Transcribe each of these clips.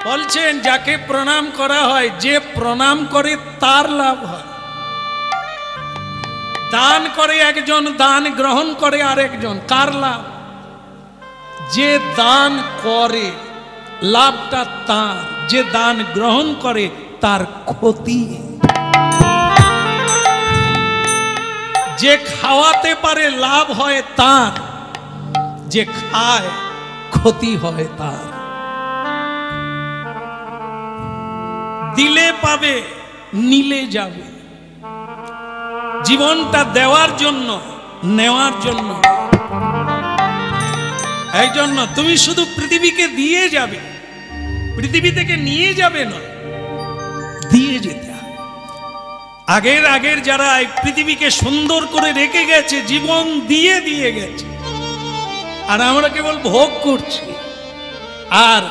বলছেন যাকে প্রণাম করা হয়, যে প্রণাম করে তার লাভ হয়। দান করে একজন, দান গ্রহণ করে আরেকজন, কার লাভ? যে দান করে লাভটা তার, যে দান গ্রহণ করে তার ক্ষতি। যে খাওয়াতে পারে লাভ হয় তার, যে খায় ক্ষতি হয় তার। দিলে পাবে, নিলে যাবে। জীবনটা দেওয়ার জন্য, নেওয়ার জন্য। এই জন্য তুমি শুধু পৃথিবীকে দিয়ে যাবে, পৃথিবী থেকে নিয়ে যাবে না, দিয়ে যেতে হবে। আগের যারা এই পৃথিবীকে সুন্দর করে রেখে গেছে, জীবন দিয়ে দিয়ে গেছে, আর আমরা কেবল ভোগ করছি আর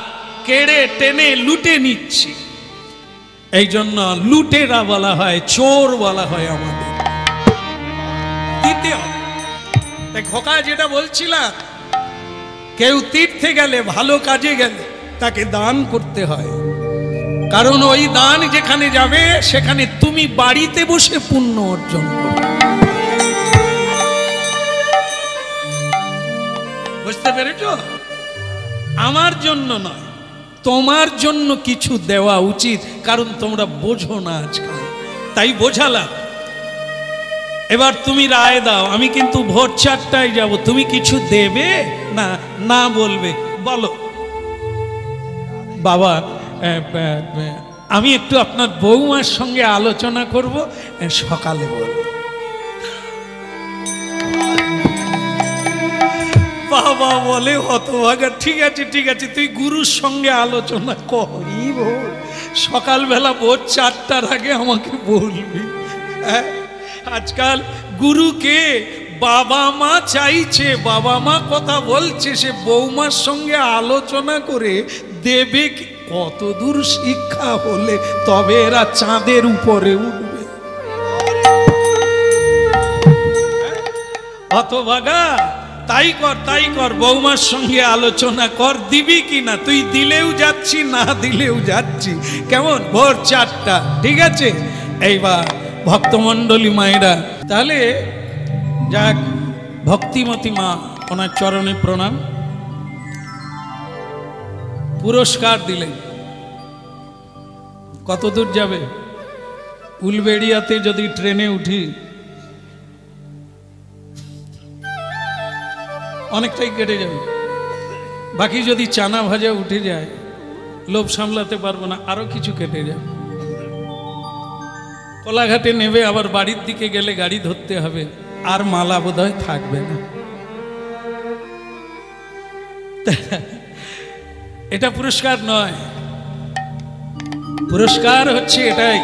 কেড়ে টেনে লুটে নিচ্ছি। এই জন্য লুটেরা বলা হয়, চোর বলা হয়। আমাদের দিতে হবে। খোকা যেটা বলছিলাম, কেউ তীর্থে গেলে, ভালো কাজে গেলে তাকে দান করতে হয়, কারণ ওই দান যেখানে যাবে সেখানে তুমি বাড়িতে বসে পুণ্য অর্জন করবে। বুঝতে পেরেছ? আমার জন্য নয়, তোমার জন্য কিছু দেওয়া উচিত, কারণ তোমরা বোঝো না আজকাল, তাই বোঝালাম। এবার তুমি রায় দাও। আমি কিন্তু ভোর 4টায় যাব, তুমি কিছু দেবে না না বলবে? বলো। বাবা, আমি একটু আপনার বৌমার সঙ্গে আলোচনা করব, সকালে বলব। বাবা বলে হতভাগা, ঠিক আছে ঠিক আছে, তুই গুরুর সঙ্গে আলোচনা করি, সকালবেলা ভোর 4টার আগে আমাকে বলবি। হ্যাঁ, আজকাল গুরুকে বাবা মা চাইছে, বাবা মা কথা বলছে, সে বৌমার সঙ্গে আলোচনা করে দেবে। কত দূর শিক্ষা হলে তবে এরা চাঁদের উপরে উঠবে? হতভাগা, তাই কর তাই কর, বৌমার সঙ্গে আলোচনা কর, দিবি কিনা। তুই দিলেও যাচ্ছি, না দিলেও যাচ্ছি। কেমন? ভোর 4টা, ঠিক আছে? এইবার ভক্তমণ্ডলী মায়েরা, তাহলে যাক, ভক্তিমতী মা, ওনার চরণে প্রণাম। পুরস্কার দিলেন। কত দূর যাবে? উলবেড়িয়াতে যদি ট্রেনে উঠি অনেকটাই কেটে যাবে, বাকি যদি চানা ভাজা উঠে যায়, লোভ সামলাতে পারবো না, আরো কিছু কেটে যাবে। কোলাঘাটে নেবে, আবার বাড়ির দিকে গেলে গাড়ি ধরতে হবে, আর মালা বোধহয় থাকবে না। এটা পুরস্কার নয়। পুরস্কার হচ্ছে এটাই,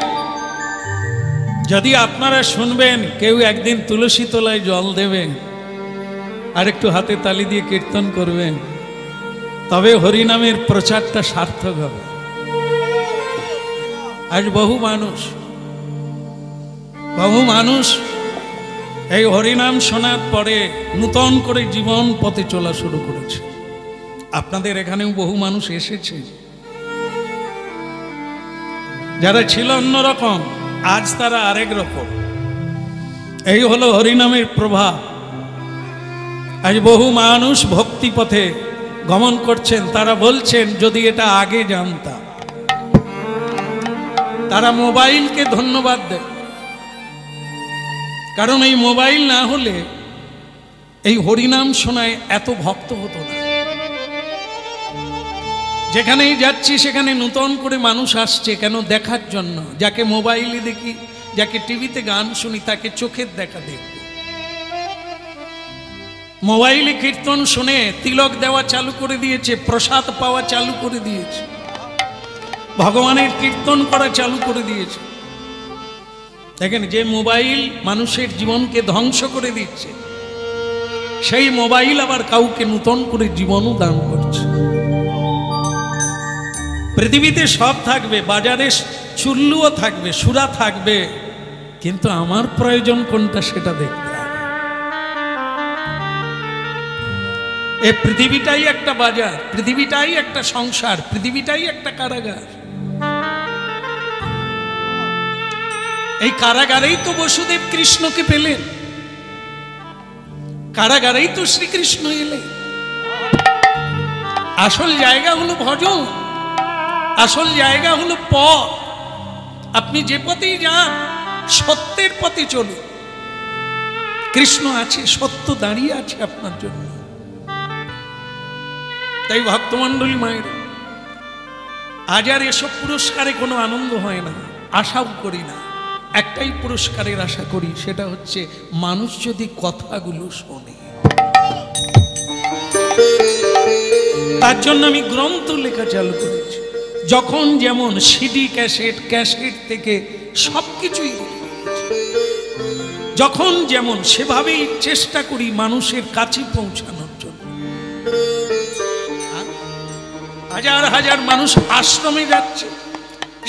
যদি আপনারা শুনবেন কেউ একদিন তুলসী তলায় জল দেবেন আর একটু হাতে তালি দিয়ে কীর্তন করবেন, তবে হরিনামের প্রচারটা সার্থক হবে। আজ বহু মানুষ এই হরিনাম শোনার পরে নূতন করে জীবন পথে চলা শুরু করেছে। আপনাদের এখানেও বহু মানুষ এসেছে, যারা ছিল অন্যরকম, আজ তারা আরেক রকম। এই হলো হরিনামের প্রভাব। আজ বহু মানুষ ভক্তি পথে গমন করছেন। তারা বলছেন, যদি এটা আগে জানতাম। তারা মোবাইলকে ধন্যবাদ দেয়, কারণ এই মোবাইল না হলে এই হরিনাম শোনায় এত ভক্ত হতো না। যেখানেই যাচ্ছি সেখানে নূতন করে মানুষ আসছে, কেন? দেখার জন্য। যাকে মোবাইলে দেখি, যাকে টিভিতে গান শুনি, তাকে চোখের দেখা দেখব। মোবাইলে কীর্তন শুনে তিলক দেওয়া চালু করে দিয়েছে, প্রসাদ পাওয়া চালু করে দিয়েছে, ভগবানের কীর্তন করা চালু করে দিয়েছে। দেখেন, যে মোবাইল মানুষের জীবনকে ধ্বংস করে দিচ্ছে, সেই মোবাইল আবার কাউকে নূতন করে জীবনও দান করছে। পৃথিবীতে সব থাকবে, বাজারে চুল্লুও থাকবে, সুরা থাকবে, কিন্তু আমার প্রয়োজন কোনটা সেটা দেখতে হবে। এই পৃথিবীটাই একটা বাজার, পৃথিবীটাই একটা সংসার, পৃথিবীটাই একটা কারাগার। এই কারাগারেই তো বসুদেব কৃষ্ণকে পেলেন, কারাগারেই তো শ্রীকৃষ্ণ এলেন। আসল জায়গা হলো ভজন, আসল জায়গা হলো পথ। আপনি যে পথেই যান সত্যের পথে চলুন, কৃষ্ণ আছে, সত্য দাঁড়িয়ে আছে আপনার জন্য। তাই ভক্তমণ্ডলী মায়ের, আজ আর এসব পুরস্কারে কোনো আনন্দ হয় না, আশাও করি না। একটাই পুরস্কারের আশা করি, সেটা হচ্ছে মানুষ যদি কথাগুলো শোনে। তার জন্য আমি গ্রন্থ লেখা চালু করেছি। যখন যেমন সিডি ক্যাসেট, ক্যাসেট থেকে সবকিছুই যখন যেমন সেভাবেই চেষ্টা করি মানুষের কাছে পৌঁছানোর জন্য। হাজার হাজার মানুষ আশ্রমে যাচ্ছে,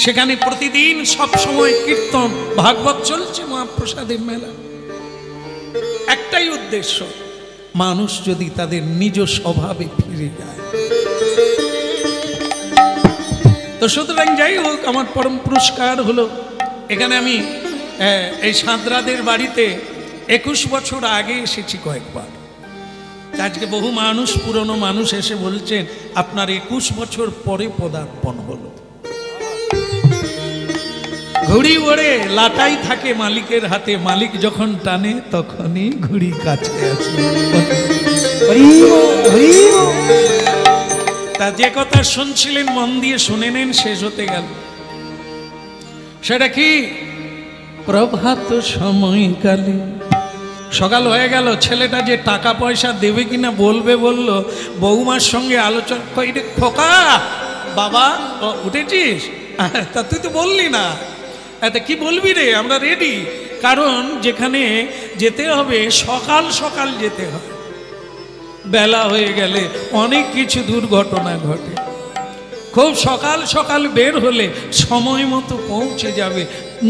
সেখানে প্রতিদিন সব সময় কীর্তন ভাগবত চলছে, মহাপ্রসাদের মেলা। একটাই উদ্দেশ্য, মানুষ যদি তাদের নিজ স্বভাবে ফিরে যায়। তো সুতরাং যাই হোক, আমার পরম পুরস্কার হলো এখানে আমি এই সাঁতরাদের বাড়িতে 21 বছর আগে এসেছি কয়েকবার। আজকে বহু মানুষ, পুরনো মানুষ এসে বলছেন আপনার 21 বছর পরে পদার্পণ হলো। ঘুড়ি ওড়ে লাটাই থাকে মালিকের হাতে, মালিক যখন টানে তখনই ঘুড়ি কাছে আসে। তা যে কথা শুনছিলেন মন দিয়ে শুনে নেন, শেষ হতে গেল। সেটা কি? প্রভাত সময়কালে, সকাল হয়ে গেল, ছেলেটা যে টাকা পয়সা দেবে কিনা বলবে বলল, বৌমার সঙ্গে আলোচনা করি, খোকা বাবা উঠেছিস? তা তুই তো বললি না। তা কি বলবি রে, আমরা রেডি। কারণ যেখানে যেতে হবে সকাল সকাল যেতে হবে, বেলা হয়ে গেলে অনেক কিছু দুর্ঘটনা ঘটে। খুব সকাল সকাল বের হলে সময় মতো পৌঁছে যাবে,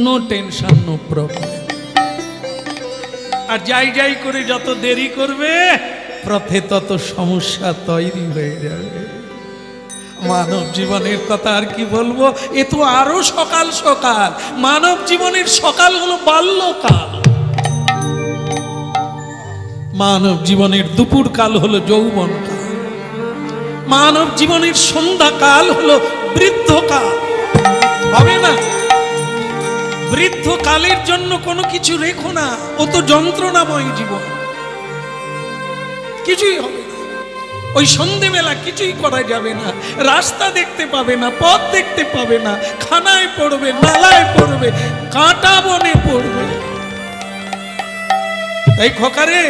নো টেনশন, নো প্রবলেম। আর যাই যাই করে যত দেরি করবে পথে তত সমস্যা তৈরি হয়ে যাবে। মানব জীবনের কথা আর কি বলবো, এ তো আরো সকাল সকাল। মানব জীবনের সকাল হলো বাল্যকাল, মানব জীবনের দুপুর কাল হলো যৌবনকাল, মানব জীবনের সন্ধ্যাকাল হলো বৃদ্ধকাল। হবে না? বৃদ্ধকালের জন্য কোনো কিছু রেখো না, ও তো যন্ত্রণাময় জীবন, কিছুই হবে না। ওই সন্ধেবেলা কিছুই করা যাবে না, রাস্তা দেখতে পাবে না, পথ দেখতে পাবে না, খানায় পড়বে, নালায় পড়বে, কাঁটা বনে পড়বে। তাই খোকারে,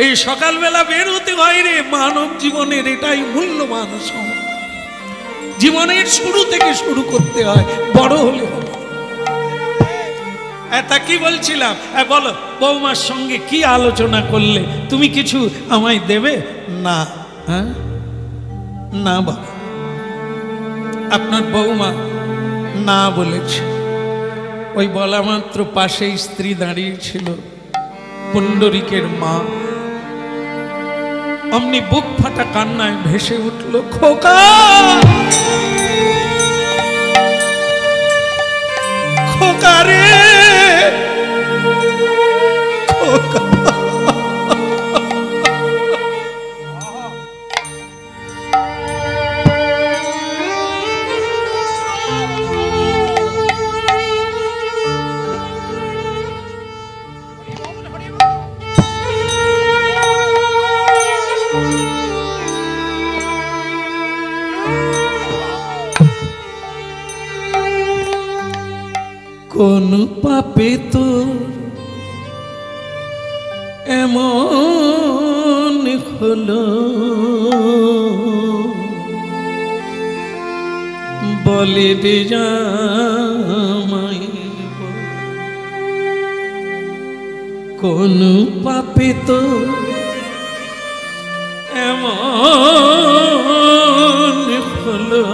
এই সকালবেলা বের হতে হয় রে। মানব জীবনের এটাই মূল্যবান সময়, জীবনের শুরু থেকে শুরু করতে হয়, বড় হলে হবে। তা কি বলছিলাম, বলো বৌমার সঙ্গে কি আলোচনা করলে? তুমি কিছু আমায় দেবে না? হ্যাঁ না বাবা। আপনার বৌমা না বলেছে। ওই বলা মাত্র পাশে স্ত্রী দাঁড়িয়ে ছিল, পুণ্ডরিকের মা। অমনি বুক ফাটা কান্নায় ভেসে উঠল, খোকা খোকা রে খোকা। কোন পাপে তোর এমন হলো, বলে রে জামাই, কোন পাপে তোর এমন হলো,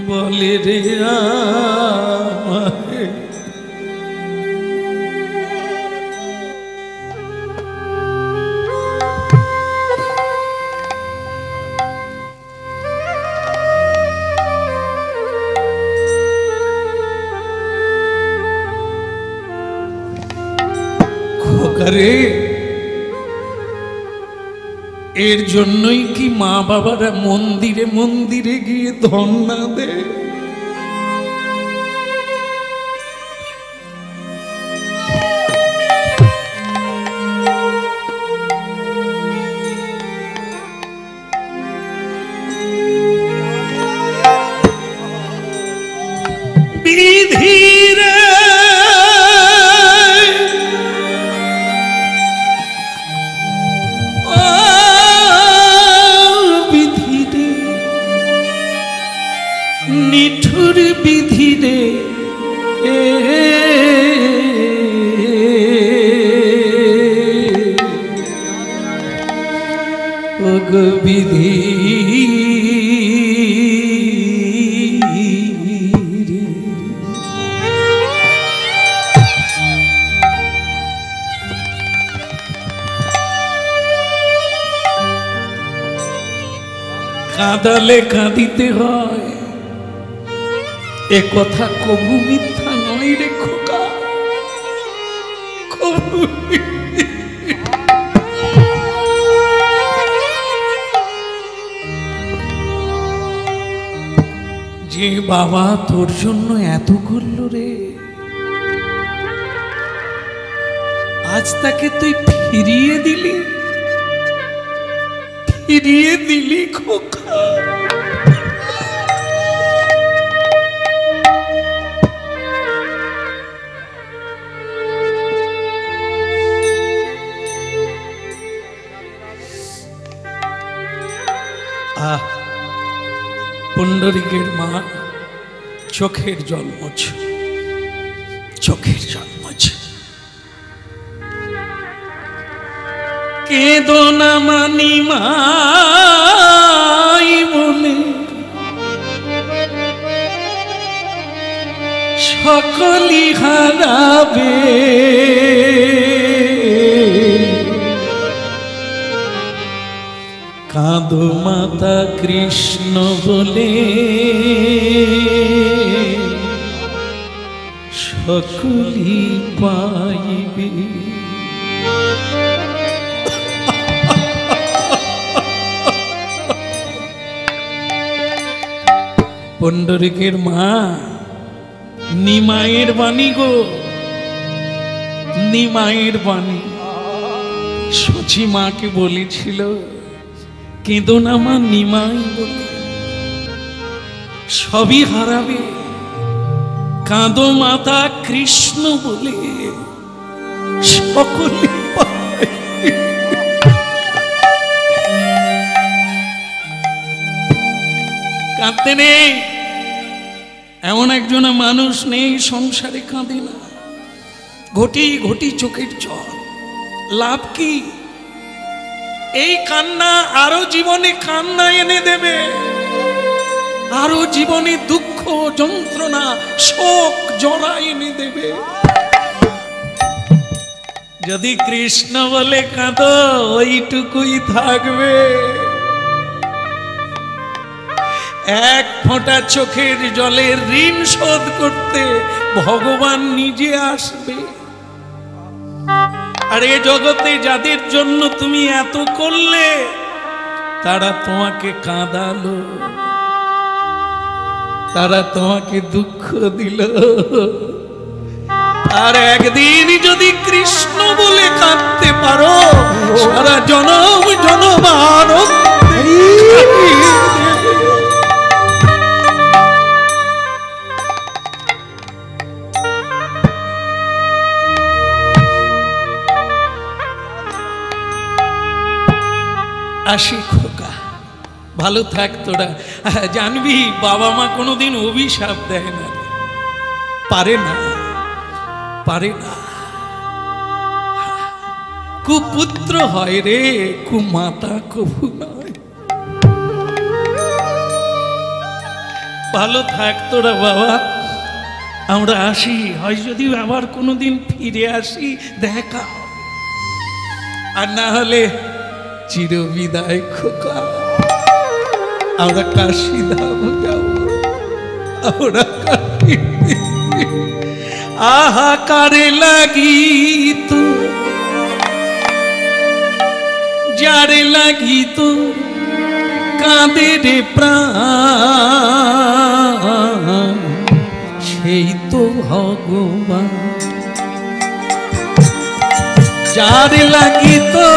বলে রে আমায়। এর জন্যই কি মা বাবারা মন্দিরে মন্দিরে গিয়ে ধর্ণা দেয়? বিধিরে বিধিরে নিঠুর বিধিরে ওগো বিধি কাঁদালে কাঁদিতে হয়, এ কথা কবু মিথ্যা নয় রে খোকা, কবু। যে বাবা তোর জন্য এত করলো রে, আজ তাকে তুই ফিরিয়ে দিলি, ফিরিয়ে দিলি খোকা। পুণ্ডরিকের মা চোখের জল মোছ, চোখের জল মোছ। কেঁদো না মানি মাই বলে সকলি হারাবে, কাঁদো মাতা কৃষ্ণ বলে সকলি পাইবে। পুণ্ডরিকের মা নিমায়ের বাণী গো, নিমায়ের বাণী। সচি মাকে বলেছিল কেঁদো না মা নিমাই বলে সবই হারাবে, কাঁদো মাতা কৃষ্ণ বলে সকলে পাবে। কাঁদতে নেই এমন একজন মানুষ নেই সংসারে কাঁদে না। ঘটি ঘটি চোখের জল, লাভ কি? এই কান্না আরো জীবনে কান্না এনে দেবে, আরো জীবনে দুঃখ যন্ত্রণা শোক জড়া এনে দেবে। যদি কৃষ্ণ বলে কাঁদো ওইটুকুই থাকবে। এক ফোঁটা চোখের জলের ঋণ শোধ করতে ভগবান নিজে আসবে। আর এ জগতে যাদের জন্য তুমি এত করলে তারা তোমাকে কাঁদালো, তারা তোমাকে দুঃখ দিল। আর একদিন যদি কৃষ্ণ বলে কাঁদতে পারো সারা জনম জনম আসি খোকা, ভালো থাক তোরা। জানবি বাবা মা কোনোদিন অভিশাপ দেয় না, পারে না, পারে না। কুপুত্র হয় রে, কুমাতা কবু নয়। ভালো থাক তোরা বাবা, আমরা আসি। হয় যদি আবার কোনোদিন ফিরে আসি দেখা, আর না হলে চির বিদায় খোকা। আমরা কাশী ধাম যাব, আমরা কাশী। আহাকারে লাগিত যার লাগি তো কাঁদে রে প্রাণ সেই তো ভগবান। যার লাগি তো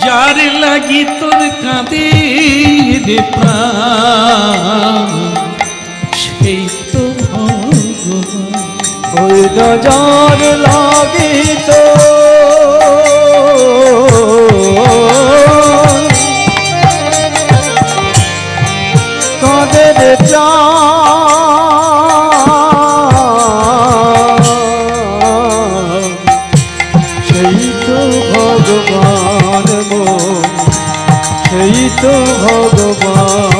যার লাগি তোর কাঁদে রে প্রাণ সেই তো ভগবান। ওই নজর লাগি তো কাঁদে রে প্রাণ সেই তো ভগবান গো, সেই তো ভগবান।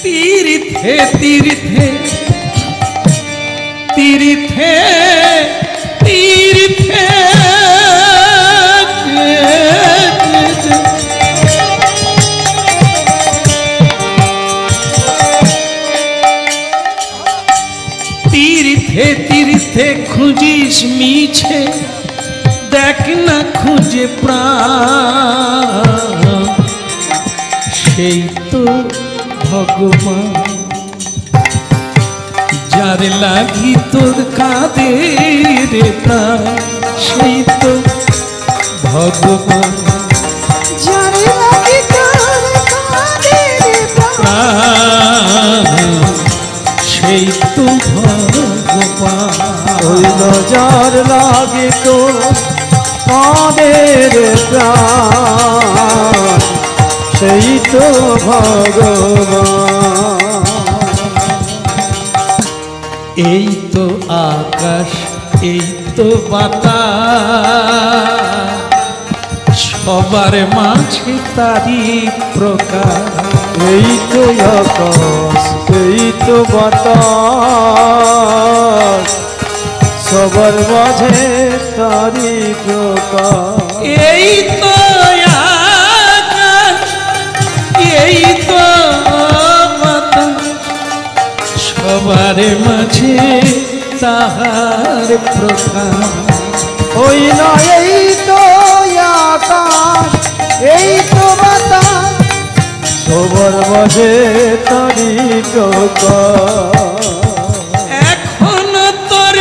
তীর্থে তীর্থে তীর্থে তীর্থে তীর্থে তীর্থে খুঁজিস মিছে দেখ না খুঁজে প্রাণ সেই তো ভগবান। যার লাগি তোর কাঁদে রে প্রাণ সেই তো ভগবান। যার লাগি তোর কাঁদে রে প্রাণ সেই তো ভগবান। ওই নজর লাগি তো কাঁদে রে প্রাণ সেই তো ভগবান। এই তো আকাশ এই তো বাতাস সবার মাঝে তারি প্রকাশ। এই তো আকাশ এই তো বাতাস সবার মাঝে তারি প্রকাশ। এই তো আকাশ এই তো বাতাস সবার মাঝে তাহার প্রকাশ। ওই না এই তো আকাশ এই তো বাতাস সবার মাঝে তারি প্রকাশ। এখনো তোর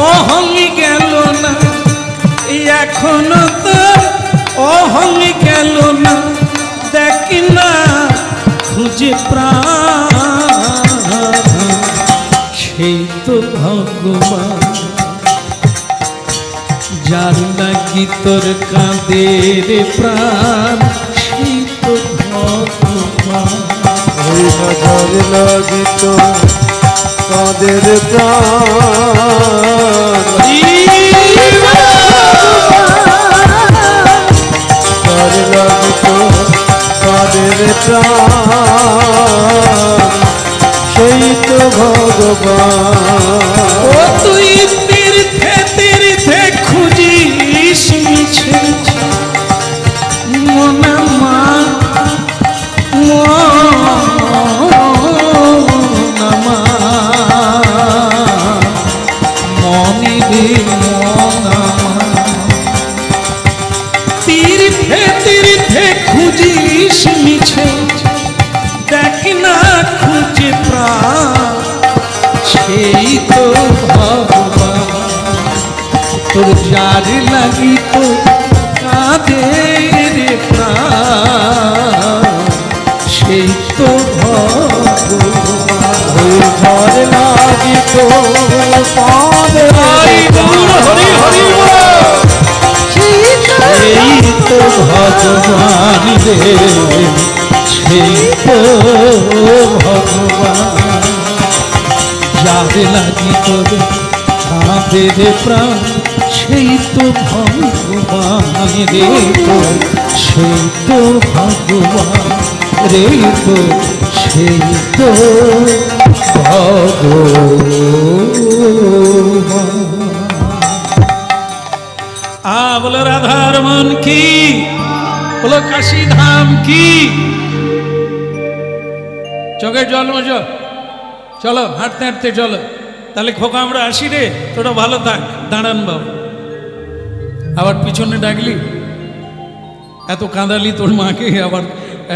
অহং গেল না, এখনো তোর অহং গেল না, দেখ না খুঁজে প্রাণ সেই তো ভগবান। যার লাগি তোর কাঁদে রে প্রাণ সেই তো ভগবান। ওই নজর লাগি তো কাঁদে রে প্রাণ নজর লাগি তো কাঁদে রে প্রাণ সেই তো ভগবান। ও তুই তীর্থে তীর্থে খুঁজিস মিছে মনা মা মনা মনি রে মনা তীর্থে তীর্থে খুঁজিস মিছে দেখ না খুঁজে প্রাণ সেই তো ভগবান। তোর যার লাগি তো কাঁদে রে প্রাণ সেই তো ভগবান। ওই ঝড় লাগি তো কাঁদে হরি বল হরি হরি বল সেই তো ভগবান রে সেই তো ভগবান। যার লাগি তোর কাঁদে রে প্রাণ সেই তো ভগবান রে তো সেই তো ভগবান রে তো সেই তো ভগবান। বলে রাধার মন কি বলো কাশী ধাম কি। চোখে জল মোজো, চলো হাঁটতে হাঁটতে চলো। তাহলে খোকা আমরা আসি রে, তোরা ভালো থাক। দাঁড়ান বাবু, আবার পিছনে ডাকলি, এত কাঁদালি তোর মাকে, আবার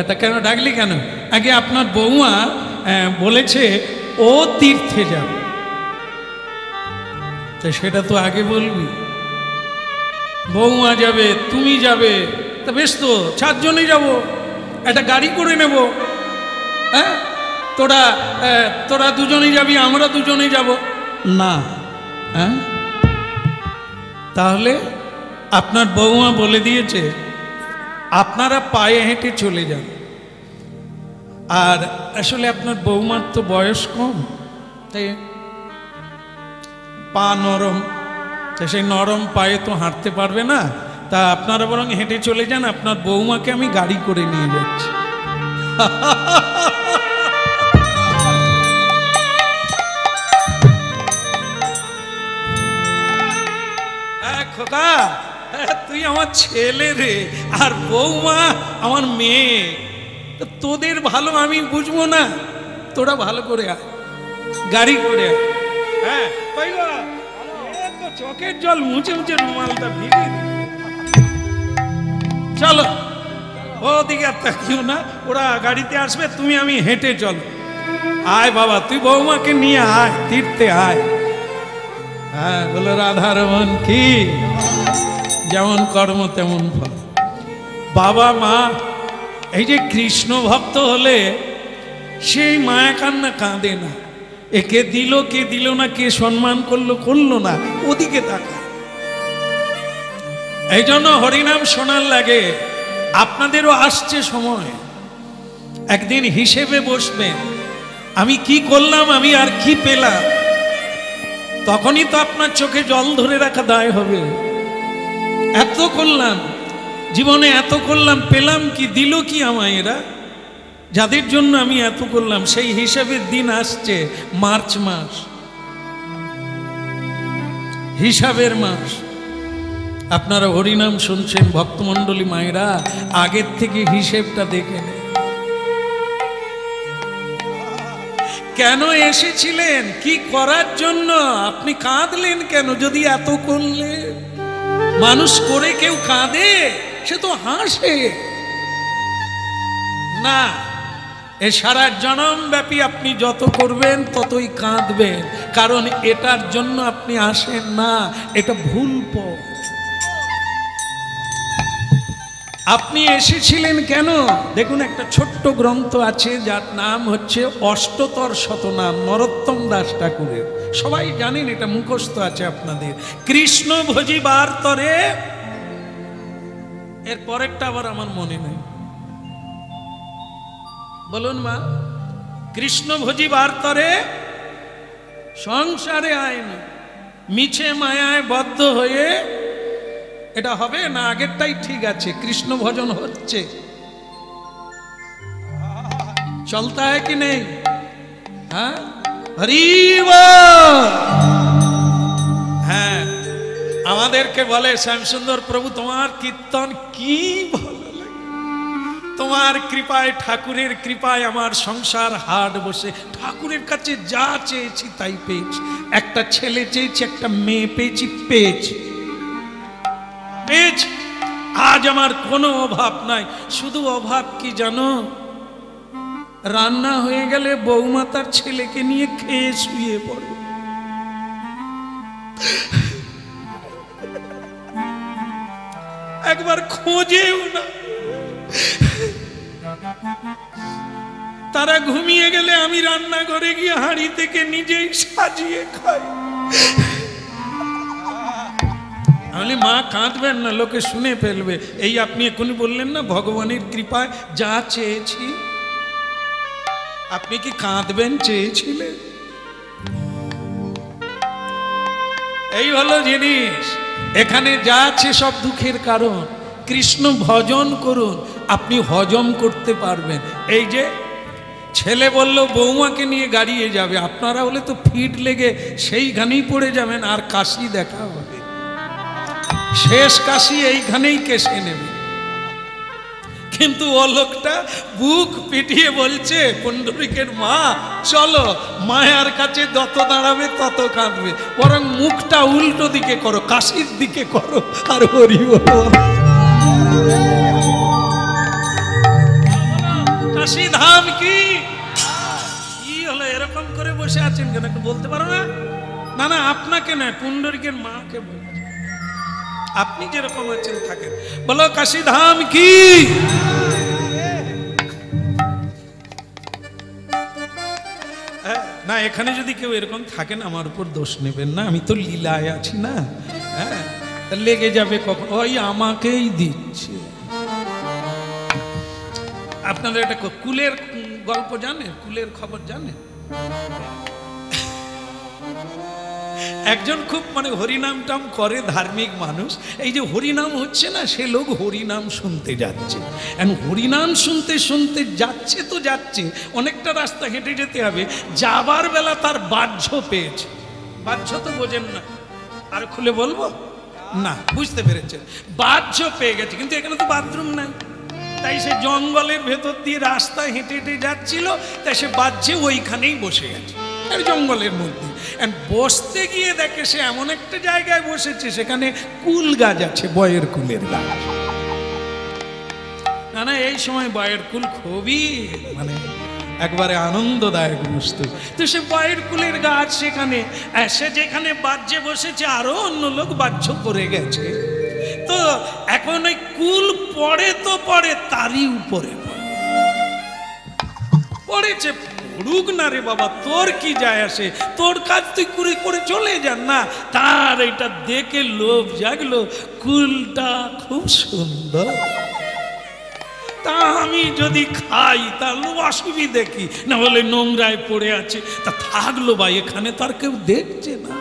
এটা কেন ডাকলি কেন? আগে আপনার বৌমা বলেছে ও তীর্থে যাবে, তো সেটা তো আগে বলবি। বৌমা যাবে, তুমি যাবে, তা বেশ তো, 4 জনেই যাবো, একটা গাড়ি করে নেব। হ্যাঁ, তোরা দুজনেই যাবি, আমরা দুজনেই যাব না। হ্যাঁ, তাহলে আপনার বৌমা বলে দিয়েছে আপনারা পায়ে হেঁটে চলে যান। আর আসলে আপনার বৌমার তো বয়স কম, তাই পা নরম, তা সেই নরম পায়ে তো হাঁটতে পারবে না। তা আপনারা বরং হেঁটে চলে যান, আপনার বৌমাকে আমি গাড়ি করে নিয়ে যাচ্ছি। খোকা, তুই আমার ছেলে রে, আর বৌমা আমার মেয়ে, তোদের ভালো আমি বুঝবো না? তোরা ভালো করে আয়, গাড়ি করে আয়। হ্যাঁ, চোখের জল মুছে মুছে রুমালটা ভিজে চলো। ওদিকে আর তাকিও না, ওরা গাড়িতে আসবে, তুমি আমি হেঁটে চল। আয় বাবা, তুই বৌমাকে নিয়ে আয়, তীর্থে আয়। হ্যাঁ, বলো রাধারমন কি, যেমন কর্ম তেমন ফল। বাবা মা এই যে কৃষ্ণ ভক্ত হলে সেই মায়া কান্না কাঁদে না, একে দিল কে দিল না, কে সম্মান করলো করলো না, ওদিকে তাকায়। এই জন্য হরিনাম শোনার লাগে। আপনাদেরও আসছে সময়, একদিন হিসেবে বসবেন, আমি কি করলাম, আমি আর কি পেলাম। তখনই তো আপনার চোখে জল ধরে রাখা দায় হবে। এত করলাম জীবনে, এত করলাম, পেলাম কি, দিল কি আমায় এরা, যাদের জন্য আমি এত করলাম। সেই হিসাবের দিন আসছে, মার্চ মাস, হিসাবের মাস। আপনারা হরিনাম শুনছেন, ভক্তমণ্ডলী মায়েরা, আগের থেকে হিসেবটা দেখে নেন। কেন এসেছিলেন, কি করার জন্য, আপনি কাঁদলেন কেন? যদি এত করলেন, মানুষ করে কেউ কাঁদে, সে তো হাসে না। এ সারা জনম ব্যাপী আপনি যত করবেন ততই কাঁদবেন, কারণ এটার জন্য আপনি আসেন না, এটা ভুল পথ। আপনি এসেছিলেন কেন? দেখুন, একটা ছোট্ট গ্রন্থ আছে যার নাম হচ্ছে অষ্টতর শতনাম, নরোত্তম দাস ঠাকুরের। সবাই জানেন, এটা মুখস্থ আছে আপনাদের। কৃষ্ণ ভজিবার তরে, এর পরেরটা আবার আমার মনে নেই, বলুন মা। কৃষ্ণ ভজিবার তরে সংসারে আইন, মিছে মায়ায় বদ্ধ হয়ে, এটা হবে না? আগেরটাই ঠিক আছে, কৃষ্ণ ভজন হচ্ছে, চলতা है कि नहीं? हाँ, হরি বল। হ্যাঁ, আমাদেরকে বলে শ্যামসুন্দর প্রভু, তোমার কীর্তন কি ভালো লাগে, তোমার কৃপায়, ঠাকুরের কৃপায় আমার সংসার হাট বসে। ঠাকুরের কাছে যা চেয়েছি তাই পেয়েছি। একটা ছেলে চেয়েছি, একটা মেয়ে পেয়েছি, পেয়েছি। আজ আমার কোনো অভাব নাই। শুধু অভাব কি জানো? রান্না হয়ে গেলে বৌমা তার ছেলেকে নিয়ে খেয়ে শুয়ে পড়ে। একবার খোঁজেও না। তারা ঘুমিয়ে গেলে আমি রান্নাঘরে গিয়ে হাঁড়ি থেকে নিজেই সাজিয়ে খাই। আমি মা কাঁদবেন না, লোকে শুনে ফেলবে। এই আপনি এখনই বললেন না, ভগবানের কৃপায় যা চেয়েছি। আপনি কি কাঁদবেন চেয়েছিলেন? এই হলো জিনিস। এখানে যা আছে সব দুঃখের কারণ। কৃষ্ণ ভজন করুন, আপনি হজম করতে পারবেন। এই যে ছেলে বলল বৌমাকে নিয়ে গাড়িয়ে যাবে, আপনারা হলে তো ফিট লেগে সেইখানেই পড়ে যাবেন, আর কাশি দেখা হবে। শেষ কাশি এইখানেই কেসে নেবে। কিন্তু ও লোকটা বুক পিটিয়ে বলছে পুণ্ডরিকের মা চলো, মায়ার কাছে যত দাঁড়াবে তত কাঁদবে, বরং মুখটা উল্টো দিকে করো, কাশির দিকে করো, আর হরি বল। কাশী ধাম কি হলো? এরকম করে বসে আছেন কেন, একটু বলতে পারো না? না না, আপনাকে নয়, পুণ্ডরিকের মাকে বলছে। আপনি যেরকম আছেন থাকেন, বলো কাশী ধাম কি। না, এখানে যদি কেউ এরকম থাকেন আমার উপর দোষ নেবেন না, আমি তো লীলায় আছি না। হ্যাঁ, লেগে যাবে কখন, ওই আমাকেই দিচ্ছে। আপনারা এটা কুলের গল্প জানেন, কুলের খবর জানেন? একজন খুব মানে হরিনাম টাম করে ধার্মিক মানুষ, এই যে হরিনাম হচ্ছে না, সে লোক হরিনাম শুনতে যাচ্ছে। এখন হরিনাম শুনতে শুনতে যাচ্ছে তো যাচ্ছে, অনেকটা রাস্তা হেঁটে যেতে হবে, যাবার বেলা তার বাহ্য পেয়েছে। বাহ্য তো বোঝেন না, আর খুলে বলবো না, বুঝতে পেরেছেন? বাহ্য পেয়ে গেছে, কিন্তু এখানে তো বাথরুম নাই, তাই সে জঙ্গলের ভেতর দিয়ে রাস্তা হেঁটে হেঁটে যাচ্ছিল, তাই সে বাহ্যে ওইখানেই বসে গেছে জঙ্গলের মধ্যে। বসতে গিয়ে দেখে সে এমন একটা জায়গায় বসেছে, সেখানে কুল গাছ আছে, বয়ের কুলের গাছ। না না, এই সময় বয়ের কুল খুবই মানে একবারে আনন্দদায়ক বস্তু। তো সে বয়ের কুলের গাছ, সেখানে সে যেখানে বাহ্যে বসেছে, আরো অন্য লোক বাহ্য করে গেছে। তো এখন ওই কুল পড়ে তো পড়ে, তারই উপরে পড়েছে। পড়ুক না রে বাবা, তোর কি যায় আসে, তোর কাজ তুই করে করে চলে যান না। তার এটা দেখে লোভ জাগলো, কুলটা খুব সুন্দর, তা আমি যদি খাই তাহলে অসুবিধে কি, না হলে নোংরায় পড়ে আছে, তা থাকলো ভাই, এখানে তার কেউ দেখছে না।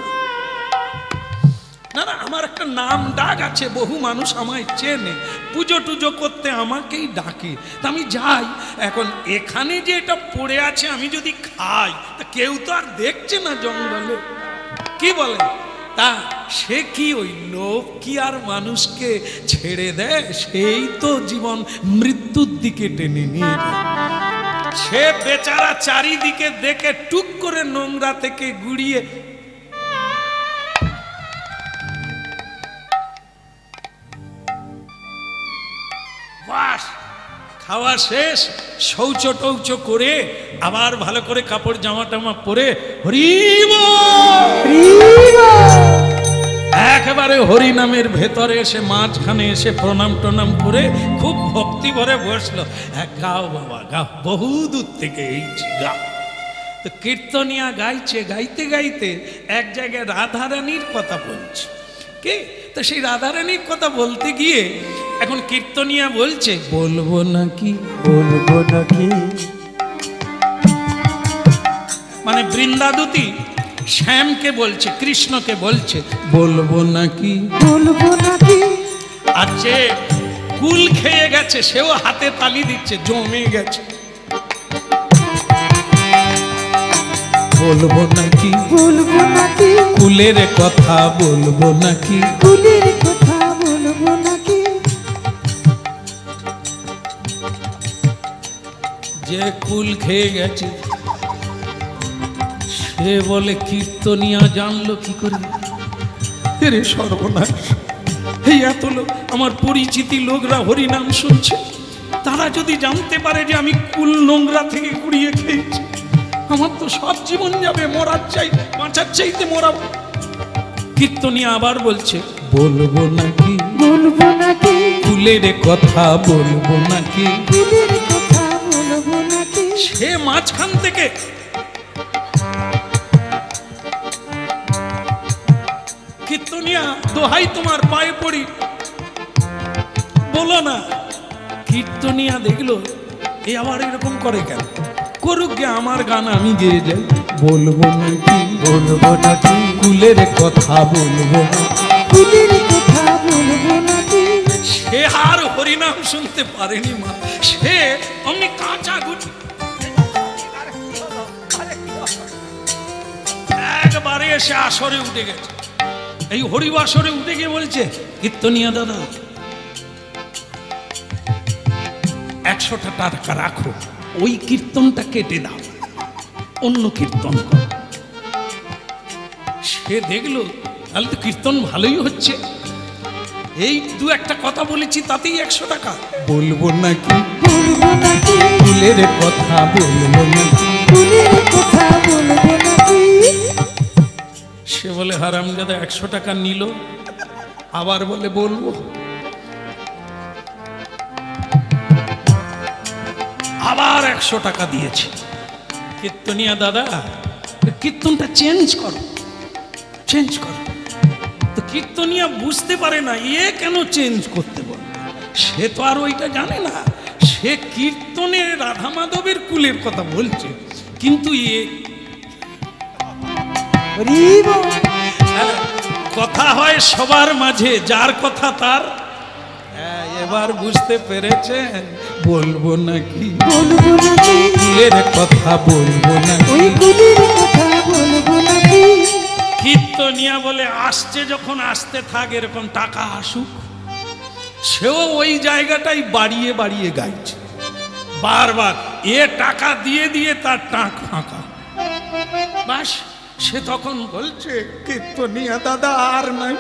না না, আমার একটা নাম ডাক আছে, বহু মানুষ আমায় চেনে, পুজো টুজো করতে আমাকেই ডাকে, তা আমি যাই। এখন এখানে যে এটা পড়ে আছে, আমি যদি খাই তা কেউ তো আর দেখছে না জঙ্গলে, কি বলে? তা সে কি ওই লোভ কি আর মানুষকে ছেড়ে দেয়? সেই তো জীবন মৃত্যুর দিকে টেনে নিয়ে যায়। সে বেচারা চারিদিকে দেখে টুক করে নোংরা থেকে গুড়িয়ে খাওয়া শেষ, শৌচ টৌচ করে আবার ভালো করে কাপড় জামা টামা পরে একেবারে হরিনামের ভেতরে এসে মাঝখানে এসে প্রণাম টনাম করে খুব ভক্তি ভরে বসলো। গাও বাবা গাও, বহু দূর থেকে এইছি, গাও। তো কীর্তনিয়া গাইছে, গাইতে গাইতে এক জায়গায় রাধারানীর কথা বলছে। কে? তো সেই রাধারানীর কথা বলতে গিয়ে এখন কীর্তনিয়া বলছে, বলবো নাকি বলবো নাকি, মানে বৃন্দাদূতী শ্যামকে বলছে, কৃষ্ণকে বলছে বলবো নাকি, বলবো নাকি। আর যে কুল খেয়ে গেছে সেও হাতে তালি দিচ্ছে, জমে গেছে। বলবো নাকি, বলবো নাকি, কুলের কথা বলবো নাকি, কুলের কথা বলবো নাকি। যে কুল খেয়ে গেছে সে বলে কীর্তনিয়া জানলো কি করে? রে সর্বনাশ, এই এত লোক আমার পরিচিতি লোকরা হরিনাম শুনছে, তারা যদি জানতে পারে যে আমি কুল নোংরা থেকে কুড়িয়ে খেয়েছি, আমার তো সব জীবন যাবে, মরার চাই, বাঁচার চাইতে মরাবো। কীর্তনিয়া আবার বলছে বলবো নাকি, বলবো নাকি, কুলের কথা বলবো নাকি, কুলের কথা বলবো নাকি। সে মাঝখান থেকে কীর্তনিয়া দোহাই তোমার পায়ে পড়ি, বলো না। কীর্তনিয়া দেখলো এ আবার এরকম করে কেন, করুক গে, আমার গান আমি গেয়ে যাই। বলবো নাকি, বলবো নাকি, কুলের কথা বলবো না, কুলের কথা বলবো নাকি। সে আর হরিনাম শুনতে পারেনি মা, সে অমনি কাঁচা গুটি একবারে এসে আসরে উঠে গেছে। এই হরিবাসরে উঠে গিয়ে বলছে, কীর্তনিয়া দাদা 100টা টাকা রাখো, ওই কীর্তনটা কেটে দাও, অন্য কীর্তন করো। সে দেখলো তাহলে তো কীর্তন ভালোই হচ্ছে, এই দু একটা কথা বলেছি তাতেই 100 টাকা। বলবো নাকি বলবো নাকি ফুলের কথা, বলবো নাকি ফুলের কথা, বলবো নাকি। সে বলে হারামজাদা 100 টাকা নিল, আবার বলে বলবো। আবার 100 টাকা দিয়েছে। কীর্তনিয়া দাদা কীর্তনটা চেঞ্জ করো, চেঞ্জ করো। তো কীর্তনিয়া বুঝতে পারে না এ কেন চেঞ্জ করতে বলে, সে তো আর ওইটা জানে না। সে কীর্তনে রাধা মাধবের কুলের কথা বলছে, কিন্তু এ কথা হয় সবার মাঝে, যার কথা তার। এবার বুঝতে পেরেছে, বলবো নাকি বলবো নাকি কুলের কথা, বলবো নাকি ওই কুলের কথা, বলবো নাকি। কীর্তনিয়া বলে আসছে যখন আসতে থাক, এরকম টাকা আসুক। সেও ওই জায়গাটাই বাড়িয়ে বাড়িয়ে গাইছে বারবার, এ টাকা দিয়ে দিয়ে তার টাক ফাঁকা। বাস সে তখন বলছে, কীর্তনিয়া দাদা আর নাই,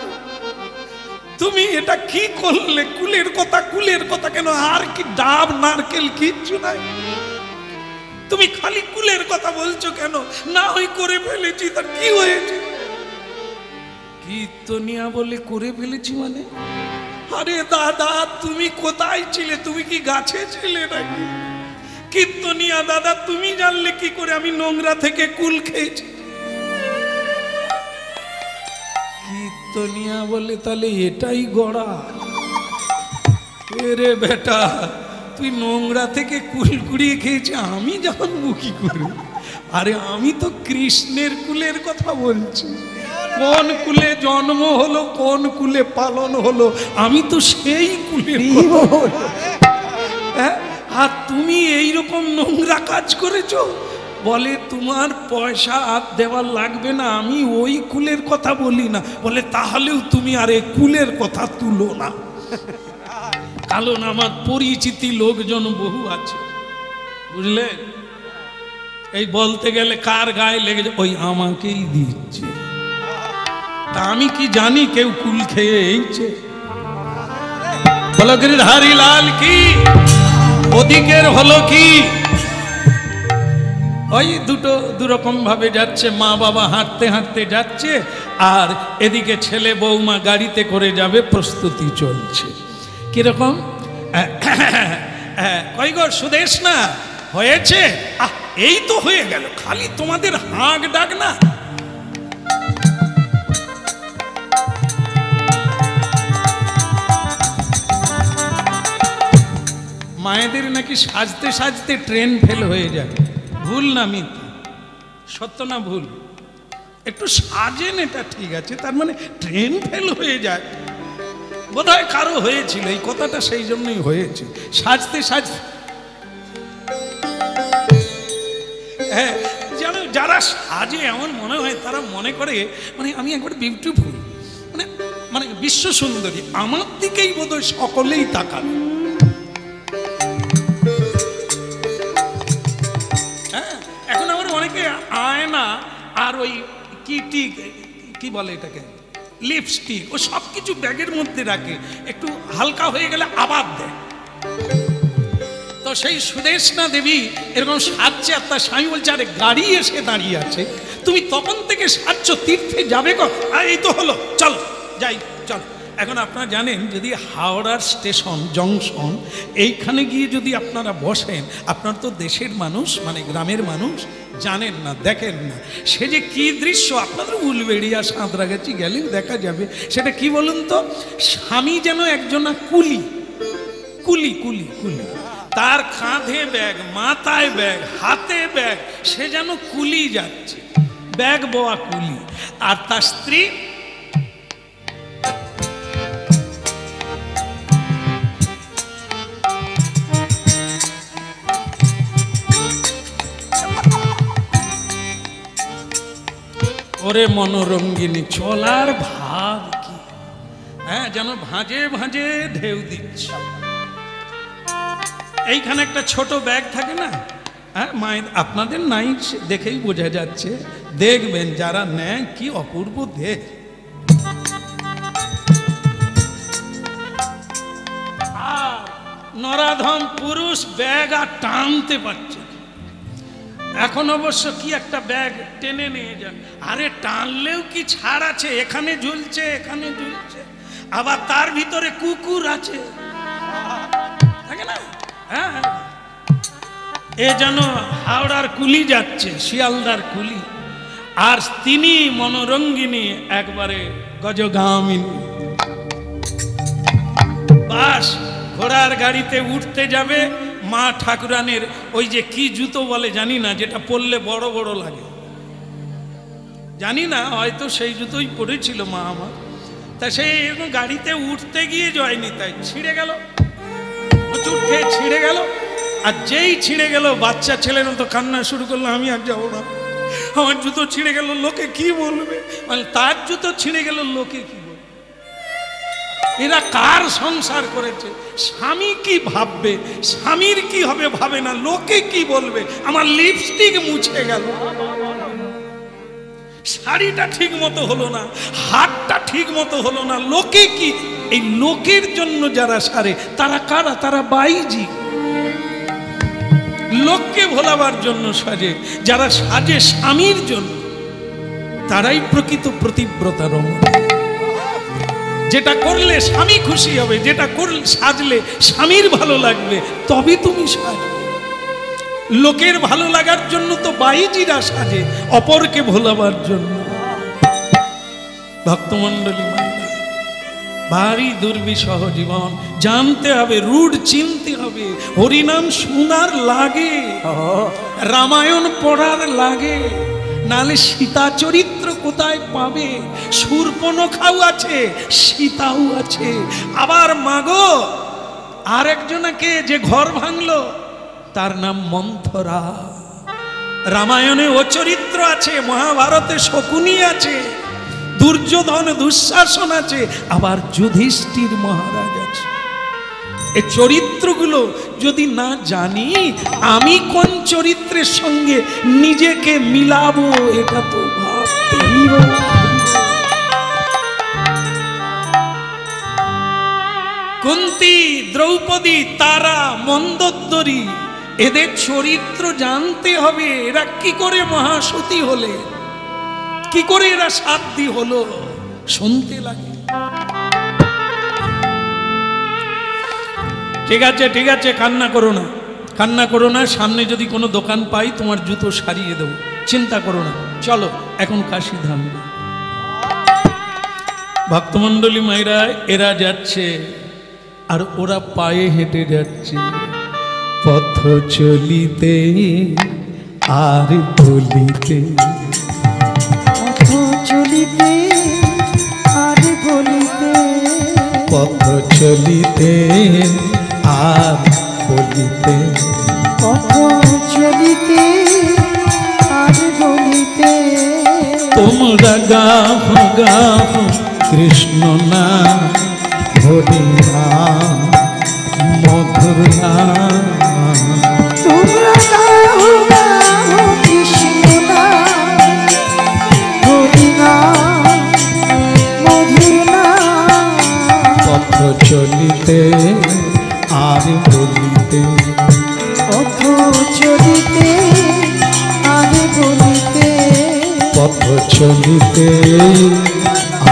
তুমি এটা কি করলে? কুলের কথা, কুলের কথা কেন? আর কি ডাব নারকেল কিচ্ছু নাই, তুমি খালি কুলের কথা বলছো কেন? না ওই করে ফেলেছি, তার কি হয়েছে? কীর্তনিয়া বলে করে ফেলেছি মানে? আরে দাদা তুমি কোথায় ছিলে? তুমি কি গাছে ছিলে নাকি? কীর্তনিয়া দাদা তুমি জানলে কি করে আমি নোংরা থেকে কুল খেয়েছি? কীর্তনিয়া বলে তাহলে এটাই গড়া? এরে বেটা তুই নোংরা থেকে কুল কুড়িয়ে খেয়েছি, আমি জানবো কি করে? আরে আমি তো কৃষ্ণের কুলের কথা বলছি, কোন কুলে জন্ম হলো, কোন কুলে পালন হলো, আমি তো সেই কুলের হ্যাঁ। আর তুমি এইরকম নোংরা কাজ করেছো? বলে তোমার পয়সা আর দেওয়ার লাগবে না, আমি ওই কুলের কথা বলি না। বলে তাহলেও তুমি আর এই কুলের কথা তুলো না, কারণ আমার পরিচিতি লোকজন বহু আছে, বুঝলে? এই বলতে গেলে কার গায়ে লেগে যায়, ওই আমাকেই দিচ্ছে। তা আমি কি জানি কেউ কুল খেয়ে এইছে? বলো গিরিধারী লাল কি, ওদিকের হলো কি? ওই দুটো দুরকম ভাবে যাচ্ছে, মা বাবা হাঁটতে হাঁটতে যাচ্ছে, আর এদিকে ছেলে বৌমা গাড়িতে করে যাবে, প্রস্তুতি চলছে। কিরকম? কই গো সুদেশ না হয়েছে? এই তো হয়ে গেল, খালি তোমাদের হাঁক ডাক না। মায়েদের নাকি সাজতে সাজতে ট্রেন ফেল হয়ে যায়, ভুল না মিথ্যা? সত্য না ভুল? একটু সাজেন এটা ঠিক আছে, তার মানে ট্রেন ফেল হয়ে যায়? বোধহয় কারো হয়েছিল এই কথাটা, সেই জন্যই হয়েছে সাজতে সাজতে। হ্যাঁ, যেন যারা সাজে এমন মনে হয় তারা মনে করে মানে আমি একবার বিউটিফুল, মানে মানে বিশ্ব সুন্দরী, আমার দিকেই বোধহয় সকলেই তাকাবে। হ্যাঁ, এখন আবার অনেকে আয়না আর ওই কি টিক কি বলে এটাকে, লিপস্টিক, ও সব কিছু ব্যাগের মধ্যে রাখে, একটু হালকা হয়ে গেলে আবার দেয়। তো সেই সুদেশনা দেবী এরকম সাজছে, আর তার স্বামী বলছে আরে গাড়ি এসে দাঁড়িয়ে আছে, তুমি তখন থেকে সাজছো, তীর্থে যাবে গো? এই তো হলো, চল যাই চল। এখন আপনারা জানেন যদি হাওড়ার স্টেশন জংশন এইখানে গিয়ে যদি আপনারা বসেন, আপনার তো দেশের মানুষ মানে গ্রামের মানুষ, জানেন না, দেখেন না, সে যে কি দৃশ্য আপনাদের উলবেড়িয়া সাঁতরাগাছি গেলেও দেখা যাবে। সেটা কি বলুন তো, স্বামী যেন একজনা কুলি কুলি কুলি কুলি, তার কাঁধে ব্যাগ, মাথায় ব্যাগ, হাতে ব্যাগ, সে যেন কুলি যাচ্ছে, ব্যাগ বোয়া কুলি। আর তার স্ত্রী ওরে মনোরঙ্গিনী, চলার ভাব কি, হ্যাঁ, যেন ভাঁজে ভাঁজে ঢেউ দিচ্ছে। এইখানে একটা ছোট ব্যাগ থাকে না, হ্যাঁ মায়ের, আপনাদের নাই দেখেই বোঝা যাচ্ছে, দেখবেন যারা নেয় কি অপূর্ব দেখ। আর নরাধম পুরুষ ব্যাগ আর টানতে পারছে না। এখন অবশ্য কি একটা ব্যাগ টেনে নিয়ে যান, আরে টানলেও কি ছাড় আছে, এখানে ঝুলছে এখানে ঝুলছে, আবার তার ভিতরে কুকুর আছে, থাকে না? হ্যাঁ, এ যেন হাওড়ার কুলি যাচ্ছে, শিয়ালদার কুলি, আর তিনি মনোরঙ্গিনী একবারে গজগামিনী। বাস ঘোড়ার গাড়িতে উঠতে যাবে, মা ঠাকুরানের ওই যে কি জুতো বলে জানি না, যেটা পরলে বড় বড় লাগে, জানি না, হয়তো সেই জুতোই পরেছিল মা আমার। তা সেই গাড়িতে উঠতে গিয়ে যায়নি, তাই ছিঁড়ে গেল, উঠে ছিঁড়ে গেল। আর যেই ছিঁড়ে গেল, বাচ্চা ছেলের মতো কান্না শুরু করলো, আমি আর যাবো না, আমার জুতো ছিঁড়ে গেল, লোকে কি বলবে। মানে তার জুতো ছিঁড়ে গেল, লোকে কি বলবে? এরা কার সংসার করেছে, স্বামী কি ভাববে, স্বামীর কি হবে ভাবে না, লোকে কি বলবে। আমার লিপস্টিক মুছে গেল, শাড়িটা ঠিক মতো হলো না, হাতটা ঠিক মতো হলো না, লোকে কি। এই লোকের জন্য যারা সারে তারা কারা? তারা বাইজি। লোককে ভোলাবার জন্য সাজে, যারা সাজে স্বামীর জন্য তারাই প্রকৃত প্রতিব্রতা রমণী। যেটা করলে স্বামী খুশি হবে, যেটা করলে সাজলে স্বামীর ভালো লাগবে, তবে তুমি সাজবে। লোকের ভালো লাগার জন্য তো বাইজিরা সাজে, অপরকে ভোলাবার জন্য। ভক্তমণ্ডলী মায়েরা, ভারী দুর্বিষহ জীবন, জানতে হবে, রুট চিনতে হবে। হরিনাম শোনার লাগে, রামায়ণ পড়ার লাগে, নালে সীতা চরিত্র কোথায় পাবে? শূর্পণখাও আছে, সীতাও আছে। আবার মাগো আরেকজনকে যে ঘর ভাঙলো, তার নাম মন্থরা। রামায়ণে ও চরিত্র আছে, মহাভারতে শকুনি আছে, দুর্যোধন দুঃশাসন আছে, আবার যুধিষ্ঠির মহারাজ আছে। এই চরিত্রগুলো যদি না জানি, আমি কোন চরিত্রের সঙ্গে নিজেকে মিলাবো, এটা তো ভাবতেই হবে। কুন্তী, দ্রৌপদী, তারা, মন্দোদরী, এদের চরিত্র জানতে হবে। এরা কি করে মহাসতী হলে, কি করে এরা সাধ্যী হলো, শুনতে লাগে। ঠিক আছে ঠিক আছে, কান্না করো না, কান্না করো না। সামনে যদি কোনো দোকান পাই, তোমার জুতো সারিয়ে দেবো, চিন্তা করো না। চলো এখন কাশীধাম। ভক্তমণ্ডলী মায়েরা, এরা যাচ্ছে আর ওরা পায়ে হেঁটে যাচ্ছে। পথ চলিতে আর বলিতে, পথ চলিতে আর বলিতে, পথ চলিতে আর বলিতে, পথ চলিতে আর বলিতে। তোমরা গাহ গাহ কৃষ্ণ নাম, হরি নাম, মধুর নাম। তোমরা গাও গাও কৃষ্ণ নাম, হরি নাম, মধুর নাম। পথ চলিতে আর বলিতে, পথ চলিতে আর বলিতে, পথ চলিতে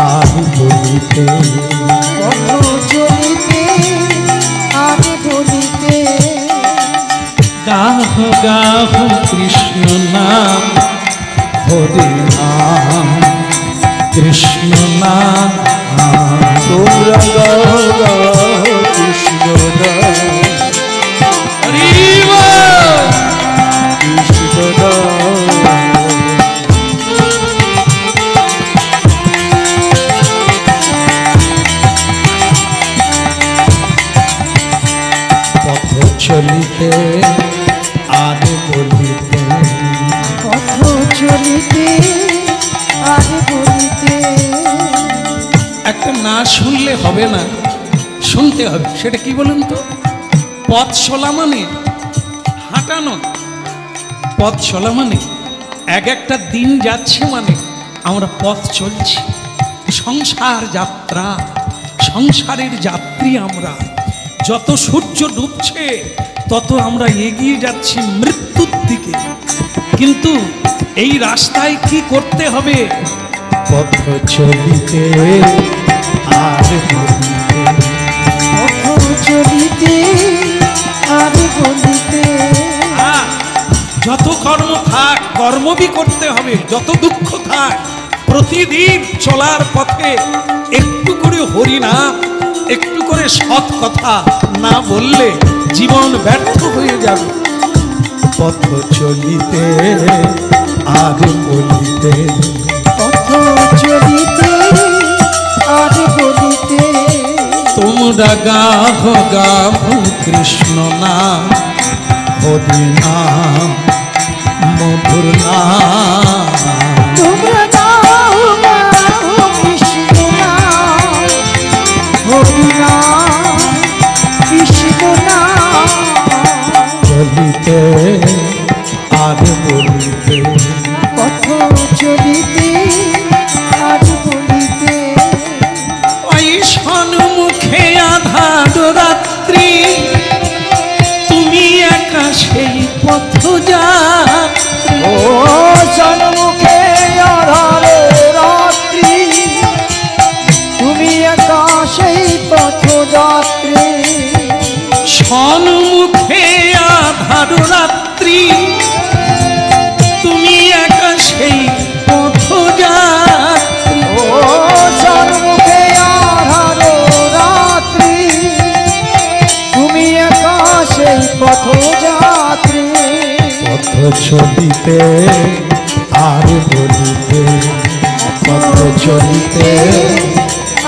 আর বলিতে। পথ চলিতে আর বলিতে। গাহ গাহ কৃষ্ণ নাম, হরি নাম, কৃষ্ণ নাম। তোমরা গাহ গাহ কৃষ্ণ নাম, হরি বল। কৃষ্ণ নাম। পথ চলিতে আর বলিতে, পথ চলিতে আর বলিতে। একটা না শুনলে হবে না, শুনতে হবে। সেটা কি বলুন তো? পথ চলা মানে হাঁটা নয়, পথ চলা মানে এক একটা দিন যাচ্ছে মানে আমরা পথ চলছি। সংসার যাত্রা, সংসারের যাত্রী আমরা। যত সূর্য ডুবছে তত আমরা এগিয়ে যাচ্ছি মৃত্যুর দিকে। কিন্তু এই রাস্তায় কি করতে হবে? পথ চলিতে আর বলিতে, পথ চলিতে আর বলিতে। যত কর্ম থাক কর্মবি করতে হবে, যত দুঃখ থাক প্রতিদিন চলার পথে একটু করে হরিনাম, একটু করে সৎ কথা না বললে জীবন ব্যর্থ হয়ে যাবে। পথ চলিতে আর বলিতে, পথ চলিতে আর বলিতে। তোমরা গাহ গাহ কৃষ্ণ নাম, হরি নাম মধুর নাম। তোমরা গাও গাও কৃষ্ণ নাম, হরি নাম কৃষ্ণ নাম। চলিতে আর বলিতে, পথ চলিতে আর বলিতে। ওই সন্মুখে আধার রাত্রি, তুমি একা সেই পথ যাত্রী। ও সন্মুখে আধার রাত্রি, তুমি একা সেই পথ যাত্রী। সন্মুখে আধার রাত্রি, তুমি একা সেই পথ যাত্রী। ও সন্মুখে আধার রাত্রি, তুমি একা সেই পথ যাত্রী। পথ চলিতে আর বলিতে, পথ চলিতে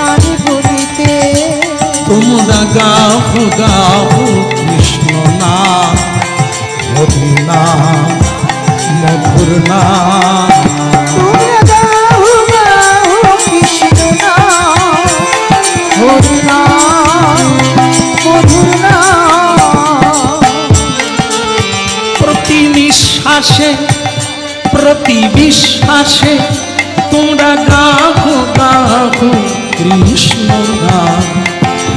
আর বলিতে। তোমরা গাহ গাহ কৃষ্ণ নাম, হরি নাম মধুর নাম। তোমরা গাও গাও কৃষ্ণ নাম, হরি নাম মধুর নাম। প্রতি নিঃশ্বাসে প্রতি বিশ্বাসে তোমরা গাহ গাহ কৃষ্ণ নাম,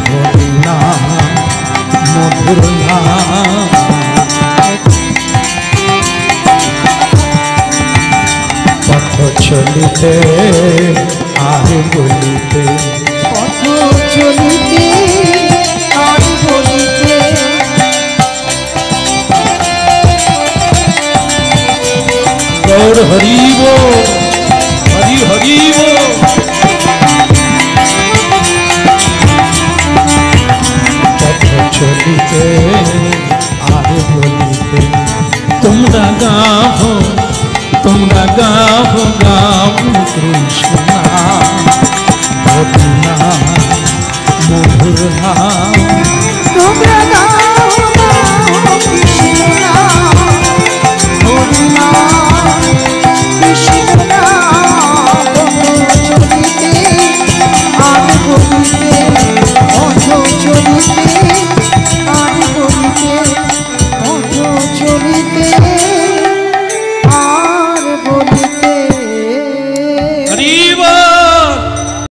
হরি নাম মধুর নাম। পথ চলিতে আর বলিতে, পথ চলিতে আর বলিতে। গৌর হরিব হরি হরিব। পথ চলিতে আর বলিতে, তোমরা গাহ গাহ কৃষ্ণ নাম, হরি নাম মধুর নাম। তোমরা